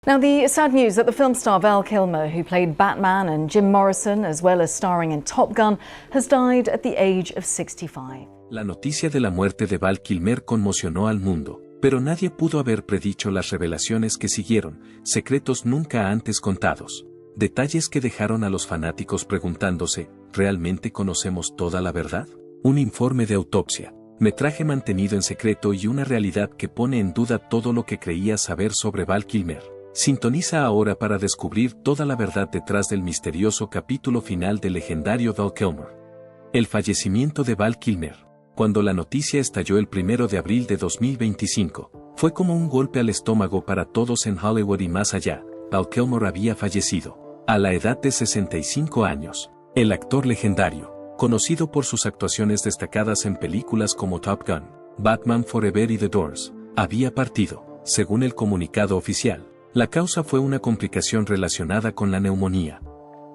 Now, the sad news that the film star Val Kilmer, who played Batman, and Jim Morrison, as well as starring in Top Gun, has died at the age of 65. La noticia de la muerte de Val Kilmer conmocionó al mundo, pero nadie pudo haber predicho las revelaciones que siguieron, secretos nunca antes contados. Detalles que dejaron a los fanáticos preguntándose, ¿realmente conocemos toda la verdad? Un informe de autopsia, metraje mantenido en secreto y una realidad que pone en duda todo lo que creías saber sobre Val Kilmer. Sintoniza ahora para descubrir toda la verdad detrás del misterioso capítulo final del legendario Val Kilmer. El fallecimiento de Val Kilmer. Cuando la noticia estalló el 1 de abril de 2025, fue como un golpe al estómago para todos en Hollywood y más allá. Val Kilmer había fallecido, a la edad de 65 años. El actor legendario, conocido por sus actuaciones destacadas en películas como Top Gun, Batman Forever y The Doors, había partido. Según el comunicado oficial, la causa fue una complicación relacionada con la neumonía.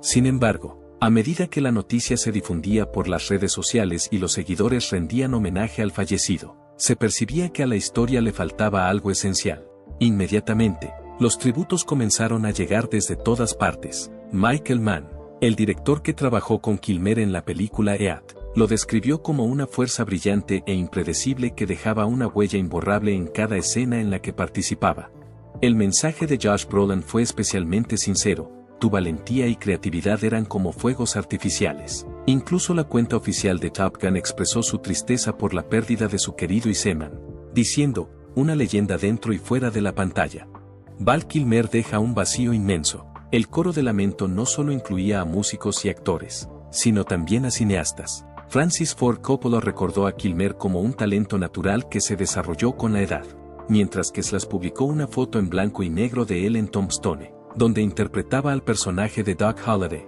Sin embargo, a medida que la noticia se difundía por las redes sociales y los seguidores rendían homenaje al fallecido, se percibía que a la historia le faltaba algo esencial. Inmediatamente, los tributos comenzaron a llegar desde todas partes. Michael Mann, el director que trabajó con Kilmer en la película EAT, lo describió como una fuerza brillante e impredecible que dejaba una huella imborrable en cada escena en la que participaba. El mensaje de Josh Brolin fue especialmente sincero: tu valentía y creatividad eran como fuegos artificiales. Incluso la cuenta oficial de Top Gun expresó su tristeza por la pérdida de su querido Iseman, diciendo, una leyenda dentro y fuera de la pantalla. Val Kilmer deja un vacío inmenso. El coro de lamento no solo incluía a músicos y actores, sino también a cineastas. Francis Ford Coppola recordó a Kilmer como un talento natural que se desarrolló con la edad, mientras que Slash publicó una foto en blanco y negro de él en Tombstone, donde interpretaba al personaje de Doc Holliday.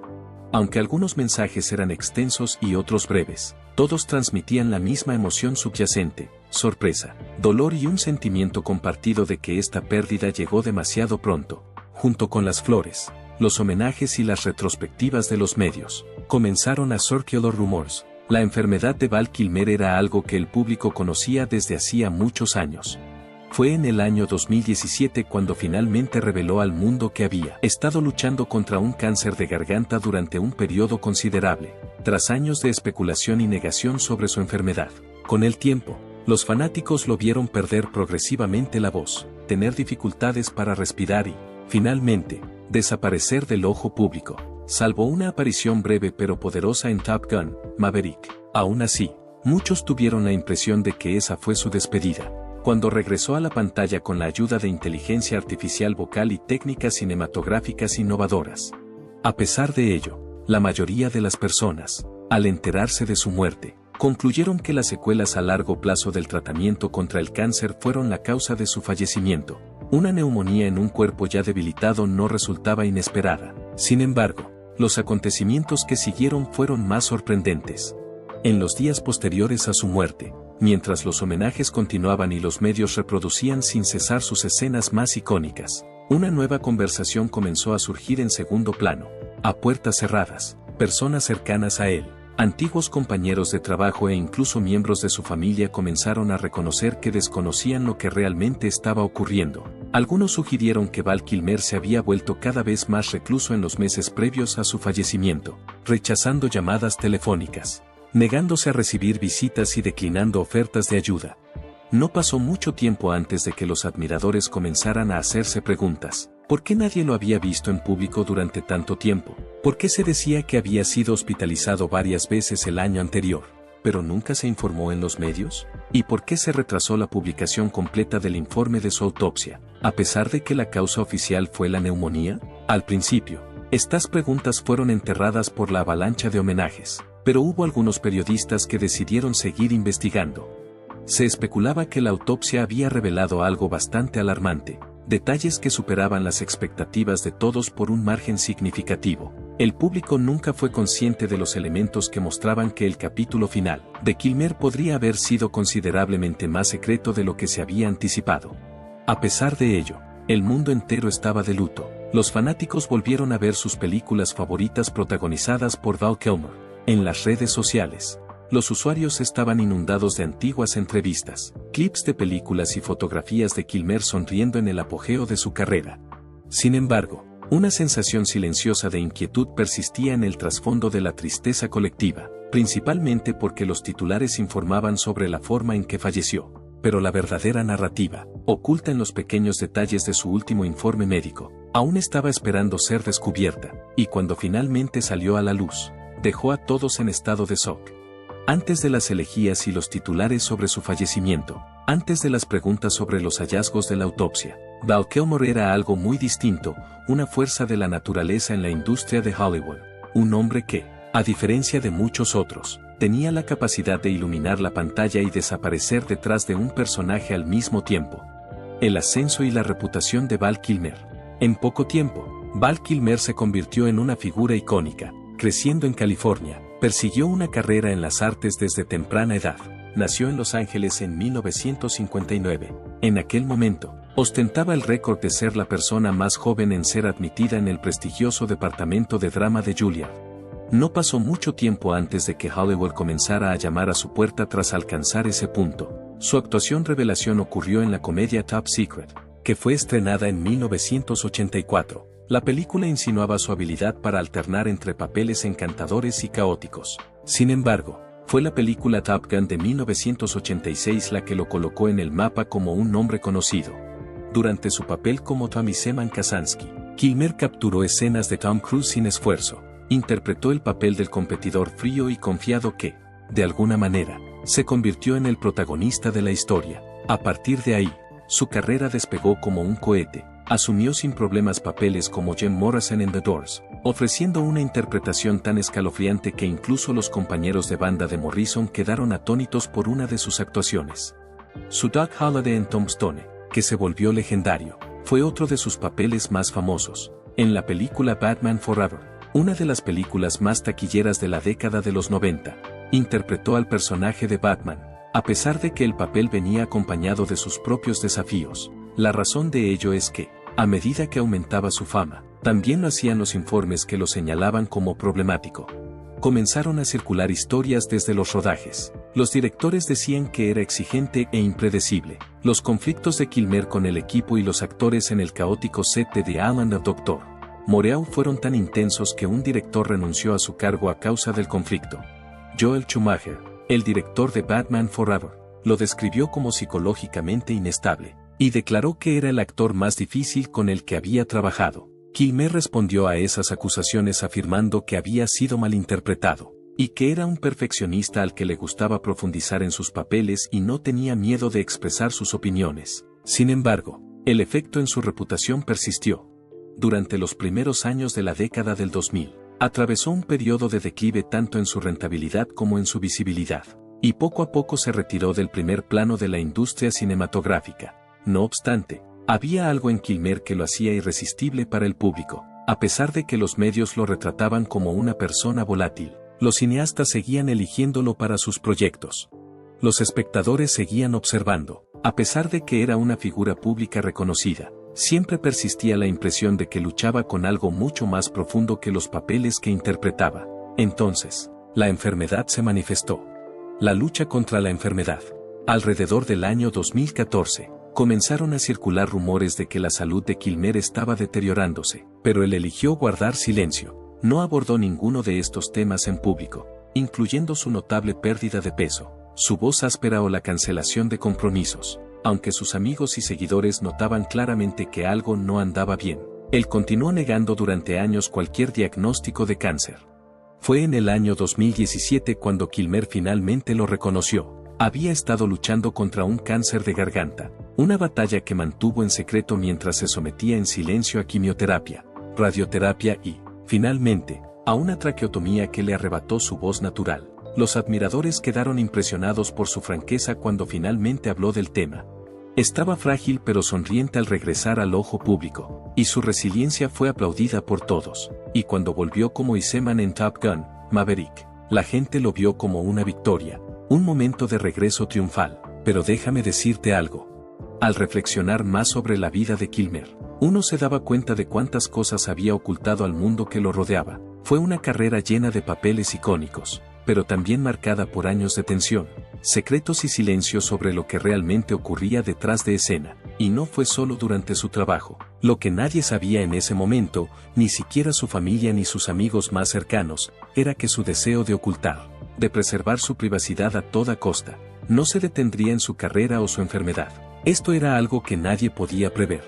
Aunque algunos mensajes eran extensos y otros breves, todos transmitían la misma emoción subyacente: sorpresa, dolor y un sentimiento compartido de que esta pérdida llegó demasiado pronto. Junto con las flores, los homenajes y las retrospectivas de los medios, comenzaron a circular rumores. La enfermedad de Val Kilmer era algo que el público conocía desde hacía muchos años. Fue en el año 2017 cuando finalmente reveló al mundo que había estado luchando contra un cáncer de garganta durante un periodo considerable, tras años de especulación y negación sobre su enfermedad. Con el tiempo, los fanáticos lo vieron perder progresivamente la voz, tener dificultades para respirar y, finalmente, desaparecer del ojo público, salvo una aparición breve pero poderosa en Top Gun, Maverick. Aún así, muchos tuvieron la impresión de que esa fue su despedida. Cuando regresó a la pantalla con la ayuda de inteligencia artificial vocal y técnicas cinematográficas innovadoras. A pesar de ello, la mayoría de las personas, al enterarse de su muerte, concluyeron que las secuelas a largo plazo del tratamiento contra el cáncer fueron la causa de su fallecimiento. Una neumonía en un cuerpo ya debilitado no resultaba inesperada. Sin embargo, los acontecimientos que siguieron fueron más sorprendentes. En los días posteriores a su muerte, mientras los homenajes continuaban y los medios reproducían sin cesar sus escenas más icónicas, una nueva conversación comenzó a surgir en segundo plano. A puertas cerradas, personas cercanas a él, antiguos compañeros de trabajo e incluso miembros de su familia comenzaron a reconocer que desconocían lo que realmente estaba ocurriendo. Algunos sugirieron que Val Kilmer se había vuelto cada vez más recluso en los meses previos a su fallecimiento, rechazando llamadas telefónicas, negándose a recibir visitas y declinando ofertas de ayuda. No pasó mucho tiempo antes de que los admiradores comenzaran a hacerse preguntas. ¿Por qué nadie lo había visto en público durante tanto tiempo? ¿Por qué se decía que había sido hospitalizado varias veces el año anterior, pero nunca se informó en los medios? ¿Y por qué se retrasó la publicación completa del informe de su autopsia, a pesar de que la causa oficial fue la neumonía? Al principio, estas preguntas fueron enterradas por la avalancha de homenajes, pero hubo algunos periodistas que decidieron seguir investigando. Se especulaba que la autopsia había revelado algo bastante alarmante, detalles que superaban las expectativas de todos por un margen significativo. El público nunca fue consciente de los elementos que mostraban que el capítulo final de Kilmer podría haber sido considerablemente más secreto de lo que se había anticipado. A pesar de ello, el mundo entero estaba de luto. Los fanáticos volvieron a ver sus películas favoritas protagonizadas por Val Kilmer. En las redes sociales, los usuarios estaban inundados de antiguas entrevistas, clips de películas y fotografías de Kilmer sonriendo en el apogeo de su carrera. Sin embargo, una sensación silenciosa de inquietud persistía en el trasfondo de la tristeza colectiva, principalmente porque los titulares informaban sobre la forma en que falleció, pero la verdadera narrativa, oculta en los pequeños detalles de su último informe médico, aún estaba esperando ser descubierta, y cuando finalmente salió a la luz, dejó a todos en estado de shock. Antes de las elegías y los titulares sobre su fallecimiento, antes de las preguntas sobre los hallazgos de la autopsia, Val Kilmer era algo muy distinto, una fuerza de la naturaleza en la industria de Hollywood, un hombre que, a diferencia de muchos otros, tenía la capacidad de iluminar la pantalla y desaparecer detrás de un personaje al mismo tiempo. El ascenso y la reputación de Val Kilmer. En poco tiempo, Val Kilmer se convirtió en una figura icónica, creciendo en California, persiguió una carrera en las artes desde temprana edad. Nació en Los Ángeles en 1959. En aquel momento, ostentaba el récord de ser la persona más joven en ser admitida en el prestigioso departamento de drama de Juilliard. No pasó mucho tiempo antes de que Hollywood comenzara a llamar a su puerta tras alcanzar ese punto. Su actuación revelación ocurrió en la comedia Top Secret, que fue estrenada en 1984. La película insinuaba su habilidad para alternar entre papeles encantadores y caóticos. Sin embargo, fue la película Top Gun de 1986 la que lo colocó en el mapa como un nombre conocido. Durante su papel como Tommy Seaman Kazansky, Kilmer capturó escenas de Tom Cruise sin esfuerzo. Interpretó el papel del competidor frío y confiado que, de alguna manera, se convirtió en el protagonista de la historia. A partir de ahí, su carrera despegó como un cohete. Asumió sin problemas papeles como Jim Morrison en The Doors, ofreciendo una interpretación tan escalofriante que incluso los compañeros de banda de Morrison quedaron atónitos por una de sus actuaciones. Su Doc Holliday en Tombstone, que se volvió legendario, fue otro de sus papeles más famosos. En la película Batman Forever, una de las películas más taquilleras de la década de los 90, interpretó al personaje de Batman, a pesar de que el papel venía acompañado de sus propios desafíos. La razón de ello es que, a medida que aumentaba su fama, también lo hacían los informes que lo señalaban como problemático. Comenzaron a circular historias desde los rodajes. Los directores decían que era exigente e impredecible. Los conflictos de Kilmer con el equipo y los actores en el caótico set de The Island of Dr. Moreau fueron tan intensos que un director renunció a su cargo a causa del conflicto. Joel Schumacher, el director de Batman Forever, lo describió como psicológicamente inestable, y declaró que era el actor más difícil con el que había trabajado. Kilmer respondió a esas acusaciones afirmando que había sido malinterpretado, y que era un perfeccionista al que le gustaba profundizar en sus papeles y no tenía miedo de expresar sus opiniones. Sin embargo, el efecto en su reputación persistió. Durante los primeros años de la década del 2000, atravesó un periodo de declive tanto en su rentabilidad como en su visibilidad, y poco a poco se retiró del primer plano de la industria cinematográfica. No obstante, había algo en Kilmer que lo hacía irresistible para el público. A pesar de que los medios lo retrataban como una persona volátil, los cineastas seguían eligiéndolo para sus proyectos. Los espectadores seguían observando, a pesar de que era una figura pública reconocida, siempre persistía la impresión de que luchaba con algo mucho más profundo que los papeles que interpretaba. Entonces, la enfermedad se manifestó. La lucha contra la enfermedad. Alrededor del año 2014, comenzaron a circular rumores de que la salud de Kilmer estaba deteriorándose, pero él eligió guardar silencio. No abordó ninguno de estos temas en público, incluyendo su notable pérdida de peso, su voz áspera o la cancelación de compromisos. Aunque sus amigos y seguidores notaban claramente que algo no andaba bien, él continuó negando durante años cualquier diagnóstico de cáncer. Fue en el año 2017 cuando Kilmer finalmente lo reconoció. Había estado luchando contra un cáncer de garganta, una batalla que mantuvo en secreto mientras se sometía en silencio a quimioterapia, radioterapia y, finalmente, a una traqueotomía que le arrebató su voz natural. Los admiradores quedaron impresionados por su franqueza cuando finalmente habló del tema. Estaba frágil pero sonriente al regresar al ojo público, y su resiliencia fue aplaudida por todos. Y cuando volvió como Seaman en Top Gun, Maverick, la gente lo vio como una victoria, un momento de regreso triunfal. Pero déjame decirte algo. Al reflexionar más sobre la vida de Kilmer, uno se daba cuenta de cuántas cosas había ocultado al mundo que lo rodeaba. Fue una carrera llena de papeles icónicos, pero también marcada por años de tensión, secretos y silencios sobre lo que realmente ocurría detrás de escena, y no fue solo durante su trabajo. Lo que nadie sabía en ese momento, ni siquiera su familia ni sus amigos más cercanos, era que su deseo de ocultar, de preservar su privacidad a toda costa, no se detendría en su carrera o su enfermedad. Esto era algo que nadie podía prever.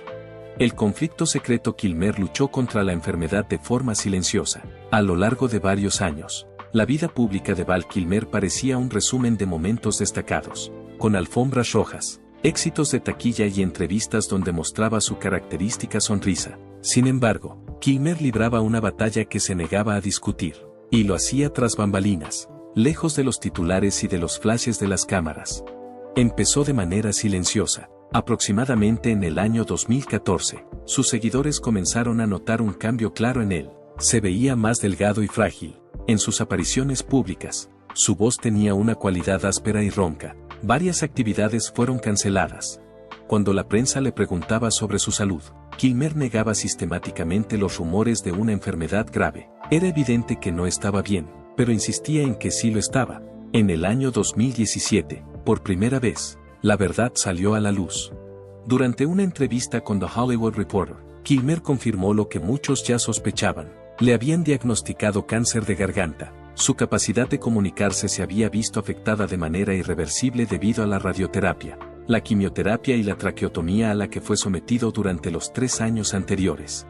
El conflicto secreto. Kilmer luchó contra la enfermedad de forma silenciosa, a lo largo de varios años. La vida pública de Val Kilmer parecía un resumen de momentos destacados, con alfombras rojas, éxitos de taquilla y entrevistas donde mostraba su característica sonrisa. Sin embargo, Kilmer libraba una batalla que se negaba a discutir, y lo hacía tras bambalinas, lejos de los titulares y de los flashes de las cámaras. Empezó de manera silenciosa. Aproximadamente en el año 2014, sus seguidores comenzaron a notar un cambio claro en él. Se veía más delgado y frágil. En sus apariciones públicas, su voz tenía una cualidad áspera y ronca. Varias actividades fueron canceladas. Cuando la prensa le preguntaba sobre su salud, Kilmer negaba sistemáticamente los rumores de una enfermedad grave. Era evidente que no estaba bien, pero insistía en que sí lo estaba. En el año 2017, por primera vez, la verdad salió a la luz. Durante una entrevista con The Hollywood Reporter, Kilmer confirmó lo que muchos ya sospechaban. Le habían diagnosticado cáncer de garganta. Su capacidad de comunicarse se había visto afectada de manera irreversible debido a la radioterapia, la quimioterapia y la traqueotomía a la que fue sometido durante los 3 años anteriores.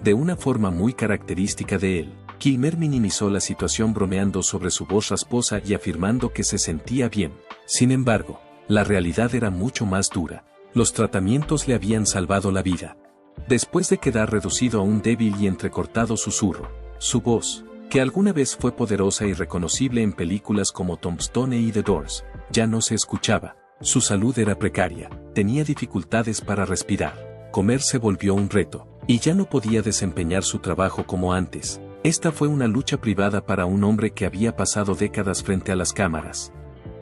De una forma muy característica de él, Kilmer minimizó la situación bromeando sobre su voz rasposa y afirmando que se sentía bien. Sin embargo, la realidad era mucho más dura. Los tratamientos le habían salvado la vida. Después de quedar reducido a un débil y entrecortado susurro, su voz, que alguna vez fue poderosa y reconocible en películas como Tombstone y The Doors, ya no se escuchaba. Su salud era precaria, tenía dificultades para respirar, comer se volvió un reto, y ya no podía desempeñar su trabajo como antes. Esta fue una lucha privada para un hombre que había pasado décadas frente a las cámaras.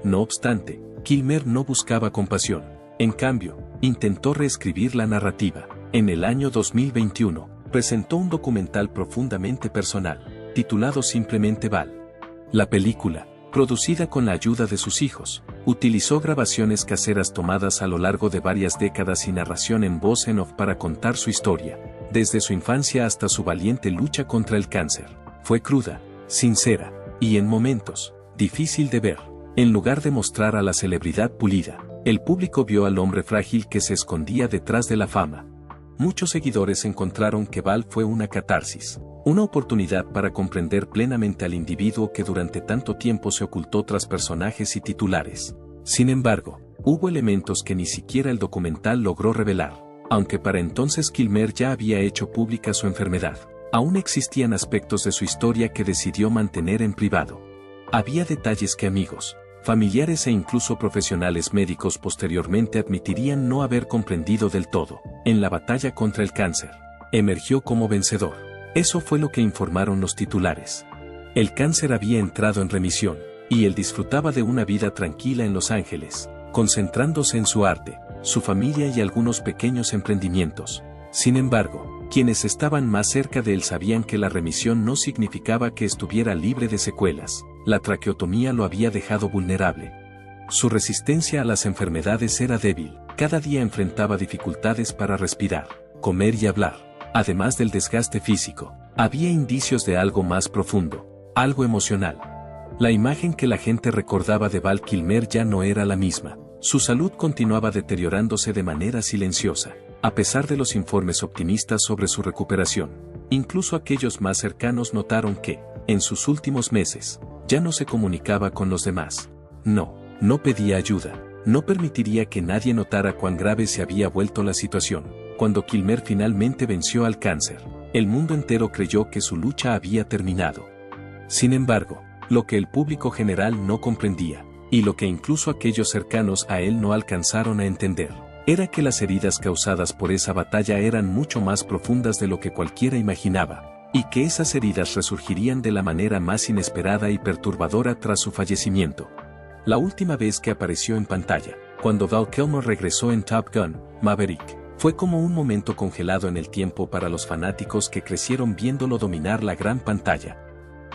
No obstante, Kilmer no buscaba compasión. En cambio, intentó reescribir la narrativa. En el año 2021, presentó un documental profundamente personal, titulado simplemente Val. La película, producida con la ayuda de sus hijos, utilizó grabaciones caseras tomadas a lo largo de varias décadas y narración en voz en off para contar su historia, desde su infancia hasta su valiente lucha contra el cáncer. Fue cruda, sincera, y en momentos, difícil de ver. En lugar de mostrar a la celebridad pulida, el público vio al hombre frágil que se escondía detrás de la fama. Muchos seguidores encontraron que Val fue una catarsis, una oportunidad para comprender plenamente al individuo que durante tanto tiempo se ocultó tras personajes y titulares. Sin embargo, hubo elementos que ni siquiera el documental logró revelar. Aunque para entonces Kilmer ya había hecho pública su enfermedad, aún existían aspectos de su historia que decidió mantener en privado. Había detalles que amigos, familiares e incluso profesionales médicos posteriormente admitirían no haber comprendido del todo. En la batalla contra el cáncer, emergió como vencedor. Eso fue lo que informaron los titulares. El cáncer había entrado en remisión, y él disfrutaba de una vida tranquila en Los Ángeles, concentrándose en su arte, su familia y algunos pequeños emprendimientos. Sin embargo, quienes estaban más cerca de él sabían que la remisión no significaba que estuviera libre de secuelas. La traqueotomía lo había dejado vulnerable. Su resistencia a las enfermedades era débil, cada día enfrentaba dificultades para respirar, comer y hablar. Además del desgaste físico, había indicios de algo más profundo, algo emocional. La imagen que la gente recordaba de Val Kilmer ya no era la misma. Su salud continuaba deteriorándose de manera silenciosa, a pesar de los informes optimistas sobre su recuperación. Incluso aquellos más cercanos notaron que, en sus últimos meses, ya no se comunicaba con los demás. No pedía ayuda, no permitiría que nadie notara cuán grave se había vuelto la situación. Cuando Kilmer finalmente venció al cáncer, el mundo entero creyó que su lucha había terminado. Sin embargo, lo que el público general no comprendía, y lo que incluso aquellos cercanos a él no alcanzaron a entender, era que las heridas causadas por esa batalla eran mucho más profundas de lo que cualquiera imaginaba, y que esas heridas resurgirían de la manera más inesperada y perturbadora tras su fallecimiento. La última vez que apareció en pantalla, cuando Val Kilmer regresó en Top Gun, Maverick, fue como un momento congelado en el tiempo para los fanáticos que crecieron viéndolo dominar la gran pantalla.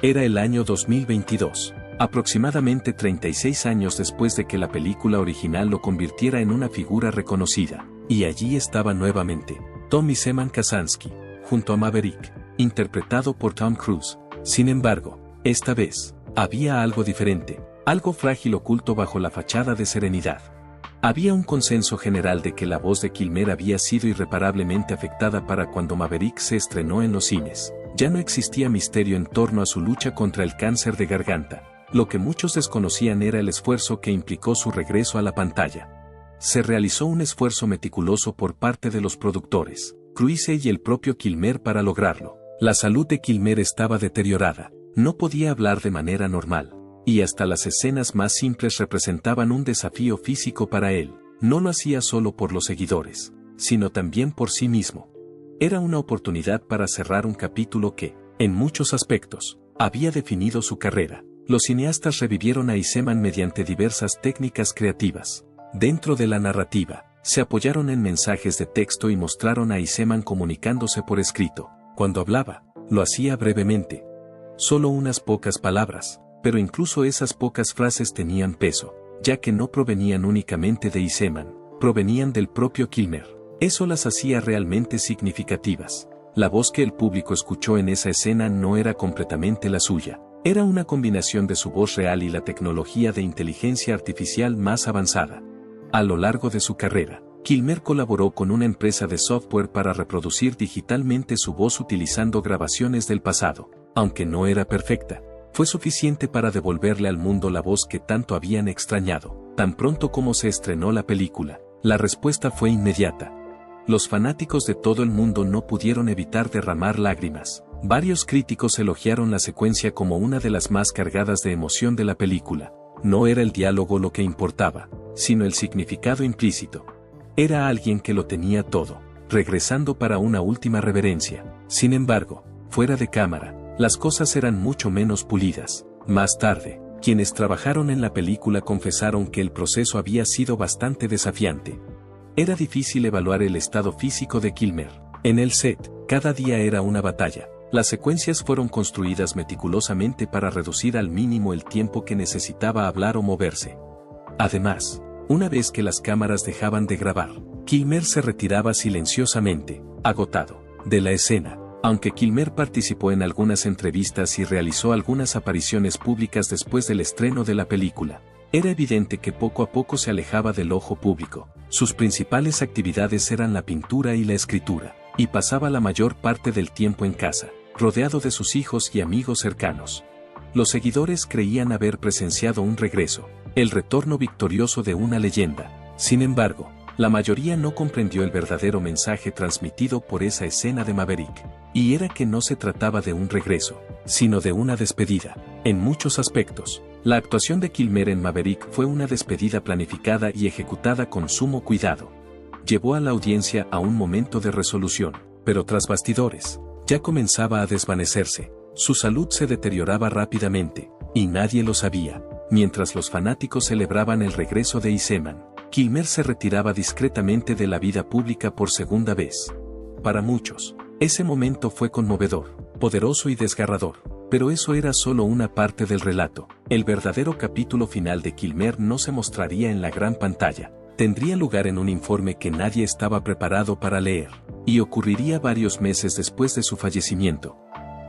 Era el año 2022. aproximadamente 36 años después de que la película original lo convirtiera en una figura reconocida, y allí estaba nuevamente, Tommy Seaman Kazansky, junto a Maverick, interpretado por Tom Cruise. Sin embargo, esta vez, había algo diferente, algo frágil oculto bajo la fachada de serenidad. Había un consenso general de que la voz de Kilmer había sido irreparablemente afectada para cuando Maverick se estrenó en los cines. Ya no existía misterio en torno a su lucha contra el cáncer de garganta. Lo que muchos desconocían era el esfuerzo que implicó su regreso a la pantalla. Se realizó un esfuerzo meticuloso por parte de los productores, Cruise y el propio Kilmer para lograrlo. La salud de Kilmer estaba deteriorada, no podía hablar de manera normal, y hasta las escenas más simples representaban un desafío físico para él. No lo hacía solo por los seguidores, sino también por sí mismo. Era una oportunidad para cerrar un capítulo que, en muchos aspectos, había definido su carrera. Los cineastas revivieron a Seaman mediante diversas técnicas creativas. Dentro de la narrativa, se apoyaron en mensajes de texto y mostraron a Seaman comunicándose por escrito. Cuando hablaba, lo hacía brevemente. Solo unas pocas palabras, pero incluso esas pocas frases tenían peso, ya que no provenían únicamente de Seaman, provenían del propio Kilmer. Eso las hacía realmente significativas. La voz que el público escuchó en esa escena no era completamente la suya. Era una combinación de su voz real y la tecnología de inteligencia artificial más avanzada. A lo largo de su carrera, Kilmer colaboró con una empresa de software para reproducir digitalmente su voz utilizando grabaciones del pasado. Aunque no era perfecta, fue suficiente para devolverle al mundo la voz que tanto habían extrañado. Tan pronto como se estrenó la película, la respuesta fue inmediata. Los fanáticos de todo el mundo no pudieron evitar derramar lágrimas. Varios críticos elogiaron la secuencia como una de las más cargadas de emoción de la película. No era el diálogo lo que importaba, sino el significado implícito. Era alguien que lo tenía todo, regresando para una última reverencia. Sin embargo, fuera de cámara, las cosas eran mucho menos pulidas. Más tarde, quienes trabajaron en la película confesaron que el proceso había sido bastante desafiante. Era difícil evaluar el estado físico de Kilmer. En el set, cada día era una batalla. Las secuencias fueron construidas meticulosamente para reducir al mínimo el tiempo que necesitaba hablar o moverse. Además, una vez que las cámaras dejaban de grabar, Kilmer se retiraba silenciosamente, agotado, de la escena. Aunque Kilmer participó en algunas entrevistas y realizó algunas apariciones públicas después del estreno de la película, era evidente que poco a poco se alejaba del ojo público. Sus principales actividades eran la pintura y la escritura, y pasaba la mayor parte del tiempo en casa, rodeado de sus hijos y amigos cercanos. Los seguidores creían haber presenciado un regreso, el retorno victorioso de una leyenda. Sin embargo, la mayoría no comprendió el verdadero mensaje transmitido por esa escena de Maverick, y era que no se trataba de un regreso, sino de una despedida. En muchos aspectos, la actuación de Kilmer en Maverick fue una despedida planificada y ejecutada con sumo cuidado. Llevó a la audiencia a un momento de resolución, pero tras bastidores, ya comenzaba a desvanecerse. Su salud se deterioraba rápidamente, y nadie lo sabía. Mientras los fanáticos celebraban el regreso de Seaman, Kilmer se retiraba discretamente de la vida pública por segunda vez. Para muchos, ese momento fue conmovedor, poderoso y desgarrador, pero eso era solo una parte del relato. El verdadero capítulo final de Kilmer no se mostraría en la gran pantalla. Tendría lugar en un informe que nadie estaba preparado para leer, y ocurriría varios meses después de su fallecimiento.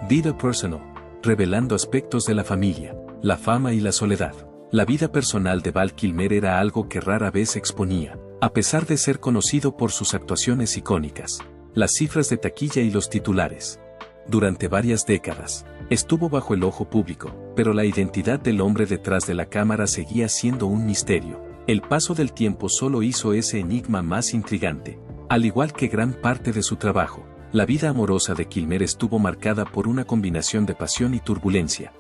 Vida Personal, revelando aspectos de la familia, la fama y la soledad. La vida personal de Val Kilmer era algo que rara vez exponía, a pesar de ser conocido por sus actuaciones icónicas, las cifras de taquilla y los titulares. Durante varias décadas, estuvo bajo el ojo público, pero la identidad del hombre detrás de la cámara seguía siendo un misterio. El paso del tiempo solo hizo ese enigma más intrigante. Al igual que gran parte de su trabajo, la vida amorosa de Kilmer estuvo marcada por una combinación de pasión y turbulencia.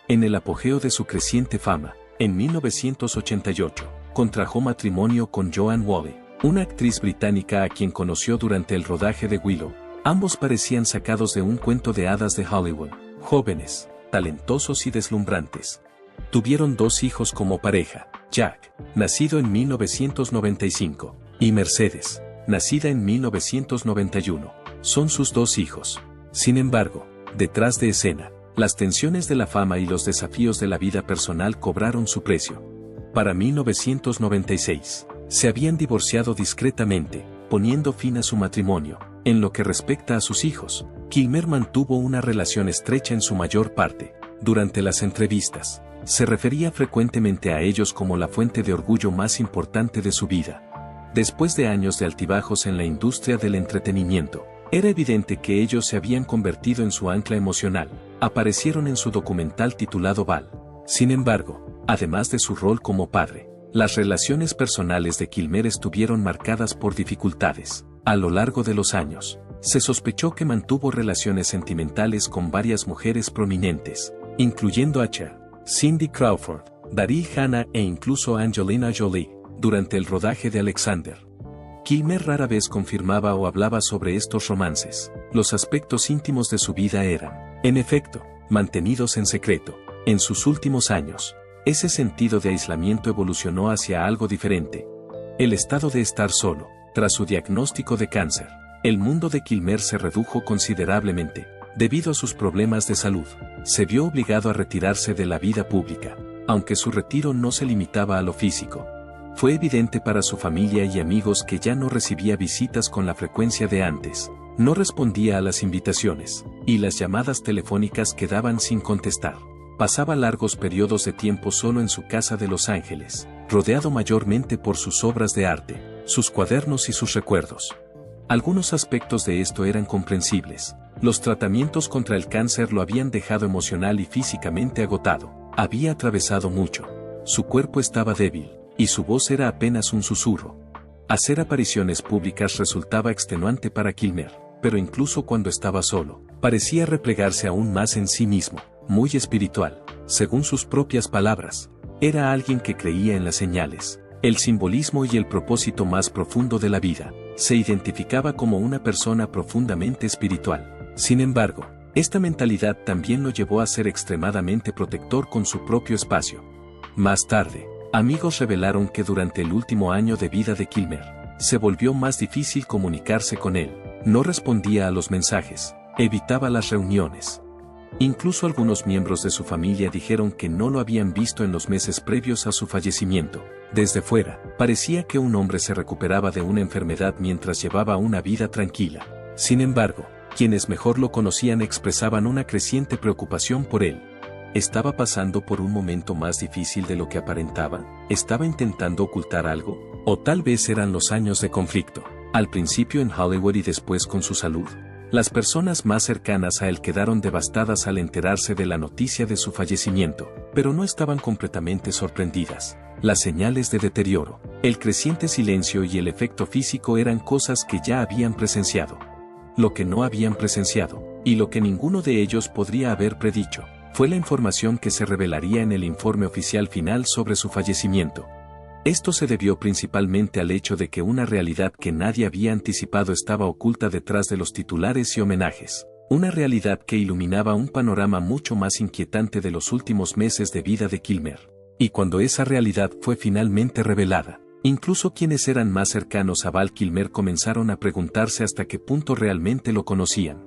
En el apogeo de su creciente fama, en 1988, contrajo matrimonio con Joanne Whalley, una actriz británica a quien conoció durante el rodaje de Willow. Ambos parecían sacados de un cuento de hadas de Hollywood, jóvenes, talentosos y deslumbrantes. Tuvieron 2 hijos como pareja, Jack, nacido en 1995, y Mercedes, nacida en 1991. Son sus 2 hijos. Sin embargo, detrás de escena, Las tensiones de la fama y los desafíos de la vida personal cobraron su precio. Para 1996, se habían divorciado discretamente, poniendo fin a su matrimonio. En lo que respecta a sus hijos, Kilmer mantuvo una relación estrecha en su mayor parte. Durante las entrevistas, se refería frecuentemente a ellos como la fuente de orgullo más importante de su vida. Después de años de altibajos en la industria del entretenimiento, era evidente que ellos se habían convertido en su ancla emocional. Aparecieron en su documental titulado Val. Sin embargo, además de su rol como padre, las relaciones personales de Kilmer estuvieron marcadas por dificultades. A lo largo de los años, se sospechó que mantuvo relaciones sentimentales con varias mujeres prominentes, incluyendo a Cher, Cindy Crawford, Daryl Hannah e incluso Angelina Jolie, durante el rodaje de Alexander. Kilmer rara vez confirmaba o hablaba sobre estos romances. Los aspectos íntimos de su vida eran, en efecto, mantenidos en secreto. En sus últimos años, ese sentido de aislamiento evolucionó hacia algo diferente. El estado de estar solo. Tras su diagnóstico de cáncer, el mundo de Kilmer se redujo considerablemente. Debido a sus problemas de salud, se vio obligado a retirarse de la vida pública, aunque su retiro no se limitaba a lo físico. Fue evidente para su familia y amigos que ya no recibía visitas con la frecuencia de antes, no respondía a las invitaciones, y las llamadas telefónicas quedaban sin contestar. Pasaba largos periodos de tiempo solo en su casa de Los Ángeles, rodeado mayormente por sus obras de arte, sus cuadernos y sus recuerdos. Algunos aspectos de esto eran comprensibles. Los tratamientos contra el cáncer lo habían dejado emocional y físicamente agotado. Había atravesado mucho. Su cuerpo estaba débil, y su voz era apenas un susurro. Hacer apariciones públicas resultaba extenuante para Kilmer, pero incluso cuando estaba solo, parecía replegarse aún más en sí mismo, muy espiritual. Según sus propias palabras, era alguien que creía en las señales, el simbolismo y el propósito más profundo de la vida. Se identificaba como una persona profundamente espiritual. Sin embargo, esta mentalidad también lo llevó a ser extremadamente protector con su propio espacio. Más tarde, amigos revelaron que durante el último año de vida de Kilmer, se volvió más difícil comunicarse con él. No respondía a los mensajes, evitaba las reuniones. Incluso algunos miembros de su familia dijeron que no lo habían visto en los meses previos a su fallecimiento. Desde fuera, parecía que un hombre se recuperaba de una enfermedad mientras llevaba una vida tranquila. Sin embargo, quienes mejor lo conocían expresaban una creciente preocupación por él. ¿Estaba pasando por un momento más difícil de lo que aparentaba? ¿Estaba intentando ocultar algo? ¿O tal vez eran los años de conflicto, al principio en Hollywood y después con su salud? Las personas más cercanas a él quedaron devastadas al enterarse de la noticia de su fallecimiento, pero no estaban completamente sorprendidas. Las señales de deterioro, el creciente silencio y el efecto físico eran cosas que ya habían presenciado. Lo que no habían presenciado, y lo que ninguno de ellos podría haber predicho, fue la información que se revelaría en el informe oficial final sobre su fallecimiento. Esto se debió principalmente al hecho de que una realidad que nadie había anticipado estaba oculta detrás de los titulares y homenajes. Una realidad que iluminaba un panorama mucho más inquietante de los últimos meses de vida de Kilmer. Y cuando esa realidad fue finalmente revelada, incluso quienes eran más cercanos a Val Kilmer comenzaron a preguntarse hasta qué punto realmente lo conocían.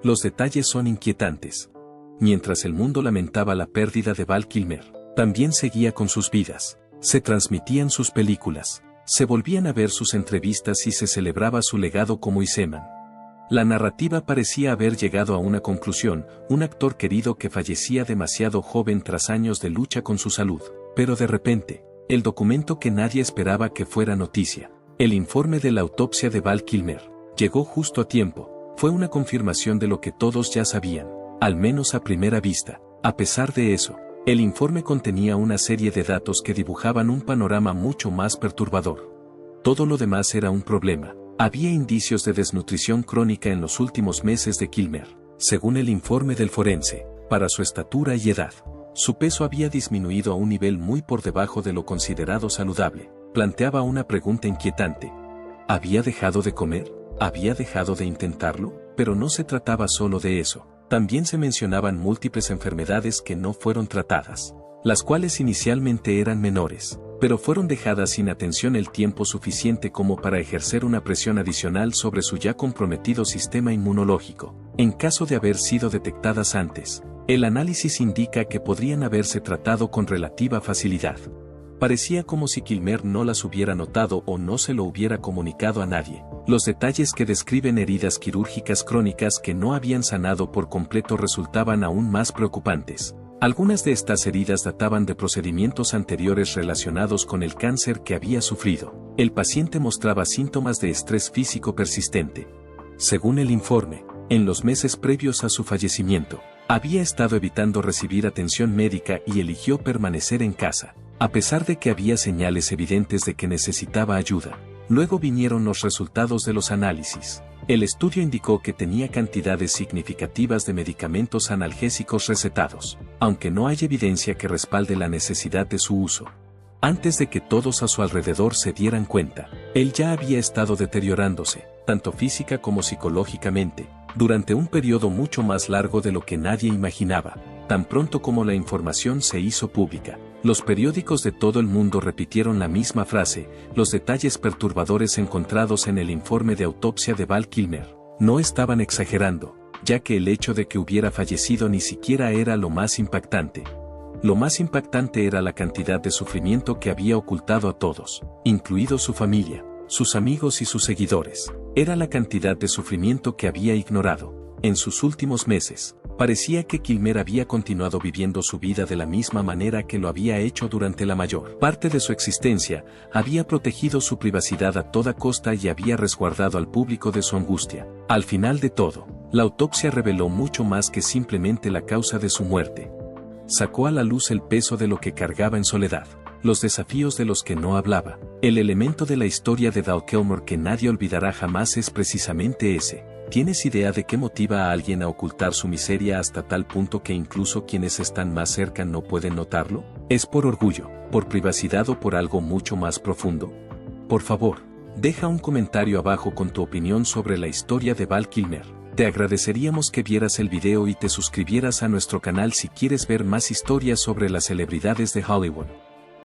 Los detalles son inquietantes. Mientras el mundo lamentaba la pérdida de Val Kilmer, también seguía con sus vidas. Se transmitían sus películas, se volvían a ver sus entrevistas y se celebraba su legado como Iseman. La narrativa parecía haber llegado a una conclusión, un actor querido que fallecía demasiado joven tras años de lucha con su salud. Pero de repente, el documento que nadie esperaba que fuera noticia, el informe de la autopsia de Val Kilmer, llegó justo a tiempo. Fue una confirmación de lo que todos ya sabían, al menos a primera vista. A pesar de eso, el informe contenía una serie de datos que dibujaban un panorama mucho más perturbador. Todo lo demás era un problema. Había indicios de desnutrición crónica en los últimos meses de Kilmer. Según el informe del forense, para su estatura y edad, su peso había disminuido a un nivel muy por debajo de lo considerado saludable. Planteaba una pregunta inquietante. ¿Había dejado de comer? ¿Había dejado de intentarlo? Pero no se trataba solo de eso. También se mencionaban múltiples enfermedades que no fueron tratadas, las cuales inicialmente eran menores, pero fueron dejadas sin atención el tiempo suficiente como para ejercer una presión adicional sobre su ya comprometido sistema inmunológico. En caso de haber sido detectadas antes, El análisis indica que podrían haberse tratado con relativa facilidad. Parecía como si Kilmer no las hubiera notado o no se lo hubiera comunicado a nadie. Los detalles que describen heridas quirúrgicas crónicas que no habían sanado por completo resultaban aún más preocupantes. Algunas de estas heridas databan de procedimientos anteriores relacionados con el cáncer que había sufrido. El paciente mostraba síntomas de estrés físico persistente. Según el informe, en los meses previos a su fallecimiento, había estado evitando recibir atención médica y eligió permanecer en casa, a pesar de que había señales evidentes de que necesitaba ayuda. Luego vinieron los resultados de los análisis. El estudio indicó que tenía cantidades significativas de medicamentos analgésicos recetados, aunque no hay evidencia que respalde la necesidad de su uso. Antes de que todos a su alrededor se dieran cuenta, él ya había estado deteriorándose, tanto física como psicológicamente, durante un periodo mucho más largo de lo que nadie imaginaba. Tan pronto como la información se hizo pública, los periódicos de todo el mundo repitieron la misma frase: los detalles perturbadores encontrados en el informe de autopsia de Val Kilmer no estaban exagerando, ya que el hecho de que hubiera fallecido ni siquiera era lo más impactante. Lo más impactante era la cantidad de sufrimiento que había ocultado a todos, incluido su familia, sus amigos y sus seguidores. Era la cantidad de sufrimiento que había ignorado. En sus últimos meses, parecía que Kilmer había continuado viviendo su vida de la misma manera que lo había hecho durante la mayor parte de su existencia. Había protegido su privacidad a toda costa y había resguardado al público de su angustia. Al final de todo, la autopsia reveló mucho más que simplemente la causa de su muerte. Sacó a la luz el peso de lo que cargaba en soledad, los desafíos de los que no hablaba. El elemento de la historia de Val Kilmer que nadie olvidará jamás es precisamente ese. ¿Tienes idea de qué motiva a alguien a ocultar su miseria hasta tal punto que incluso quienes están más cerca no pueden notarlo? ¿Es por orgullo, por privacidad o por algo mucho más profundo? Por favor, deja un comentario abajo con tu opinión sobre la historia de Val Kilmer. Te agradeceríamos que vieras el video y te suscribieras a nuestro canal si quieres ver más historias sobre las celebridades de Hollywood.